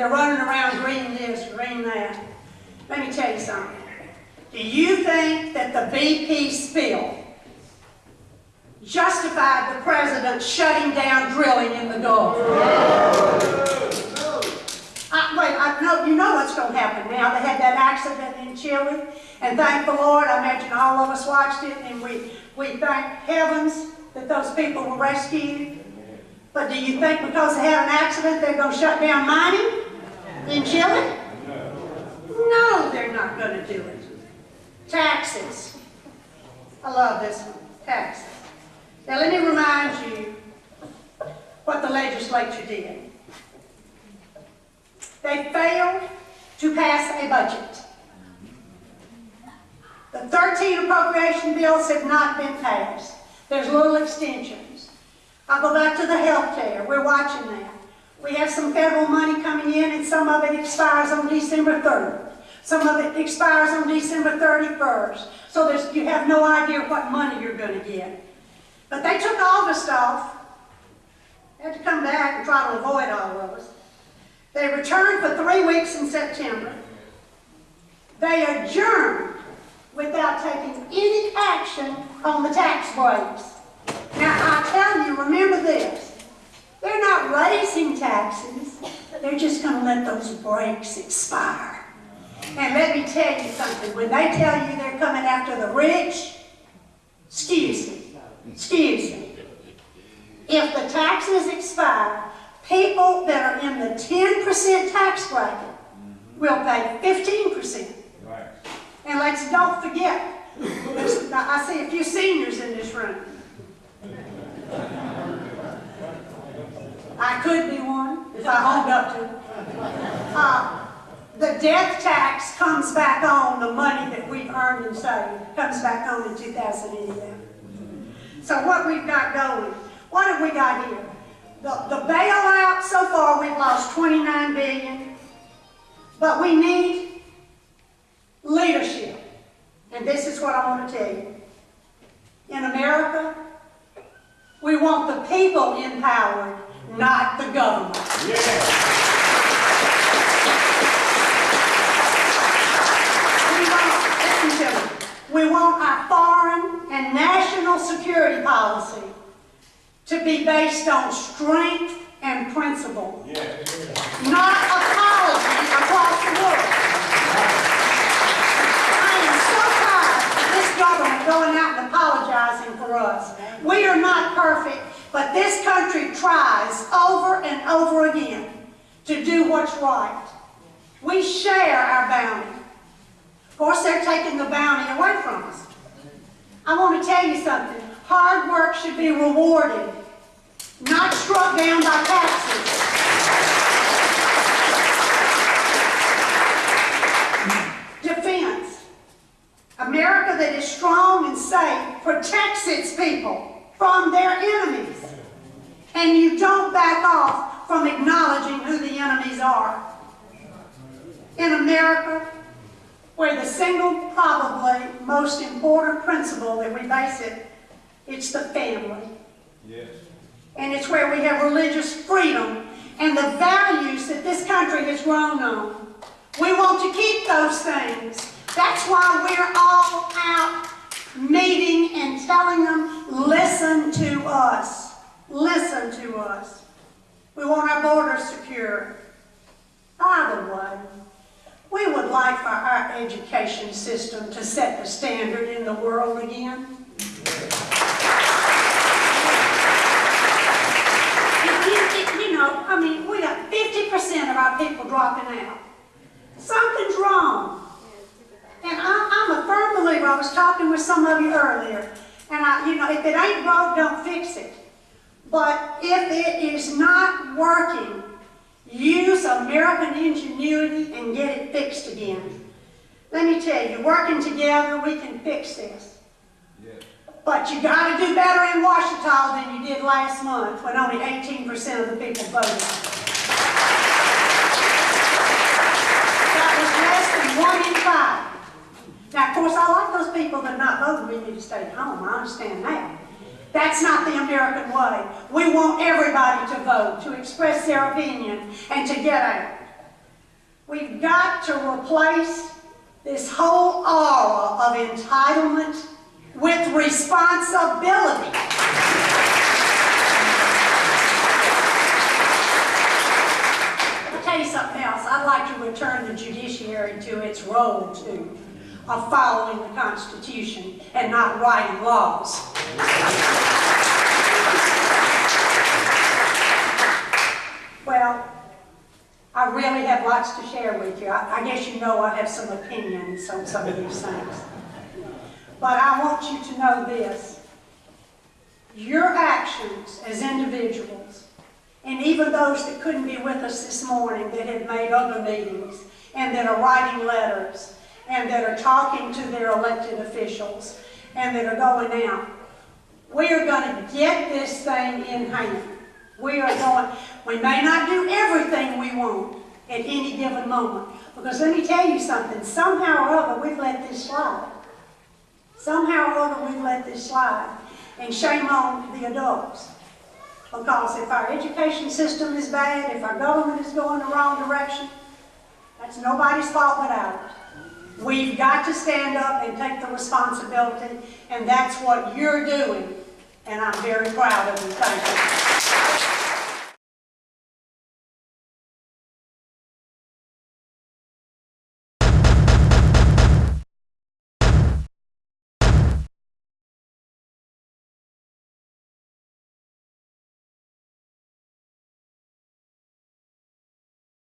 they're running around green this, green that. Let me tell you something. Do you think that the BP spill justified the president shutting down drilling in the Gulf? You know what's going to happen now. They had that accident in Chile, and thank the Lord, I imagine all of us watched it, and we thank heavens that those people were rescued. But do you think because they had an accident they're going to shut down mining in Chile? No, they're not going to do it. Taxes. I love this one. Taxes. Now let me remind you what the legislature did. They failed to pass a budget. The 13 appropriation bills have not been passed. There's little extensions. I'll go back to the health care. We're watching that. We have some federal money coming in, and some of it expires on December 3rd. Some of it expires on December 31st. So you have no idea what money you're going to get. But they took August off. They had to come back and try to avoid all of us. They returned for 3 weeks in September. They adjourned without taking any action on the tax breaks. Now, I tell you, remember this. They're not raising taxes. They're just going to let those breaks expire. And let me tell you something. When they tell you they're coming after the rich, excuse me. If the taxes expire, people that are in the 10% tax bracket will pay 15%. Right. And don't forget, I see a few seniors in this room. I could be one if I owned up to it. The death tax comes back on the money that we've earned and saved. Comes back on in 2011. So what we've got going, what have we got here? The bailout, so far we've lost $29 billion. But we need leadership. And this is what I want to tell you. In America, we want the people empowered, not the government. Yeah. We want our foreign and national security policy to be based on strength and principle, not apology across the world. I am so tired of this government going out and apologizing for us. We are not perfect, but this country tries over and over again to do what's right. We share our bounty. Of course, they're taking the bounty away from us. I want to tell you something. Hard work should be rewarded, not struck down by taxes. Defense. America that is strong and safe protects its people from their enemies. And you don't back off from acknowledging who the enemies are. In America, where the single, probably, most important principle that we base it, it's the family. Yes. And it's where we have religious freedom and the values that this country has grown on. We want to keep those things. That's why we're all out meeting and telling them, listen to us. Listen to us. We want our borders secure. By the way, we would like for our education system to set the standard in the world again. We got 50% of our people dropping out. Something's wrong. And I'm a firm believer. I was talking with some of you earlier. And if it ain't broke, don't fix it. But if it is not working, use American ingenuity and get it fixed again. Let me tell you, working together, we can fix this. Yeah. But you got to do better in Washington than you did last month when only 18% of the people voted. That was less than 1 in 5. Now, of course, I like those people that are not voting. We need to stay at home. I understand that. That's not the American way. We want everybody to vote, to express their opinion, and to get out. We've got to replace this whole aura of entitlement with responsibility. I'll tell you something else. I'd like to return the judiciary to its role, too, of following the Constitution and not writing laws. Well, I really have lots to share with you. I guess you know I have some opinions on some of these things. But I want you to know this. Your actions as individuals, and even those that couldn't be with us this morning that have made other meetings, and that are writing letters, and that are talking to their elected officials, and that are going out, we are going to get this thing in hand. We may not do everything we want at any given moment. Because let me tell you something, somehow or other we've let this slide. Somehow or other we've let this slide. And shame on the adults. Because if our education system is bad, if our government is going the wrong direction, that's nobody's fault but ours. We've got to stand up and take the responsibility, and that's what you're doing. And I'm very proud of you. Thank you.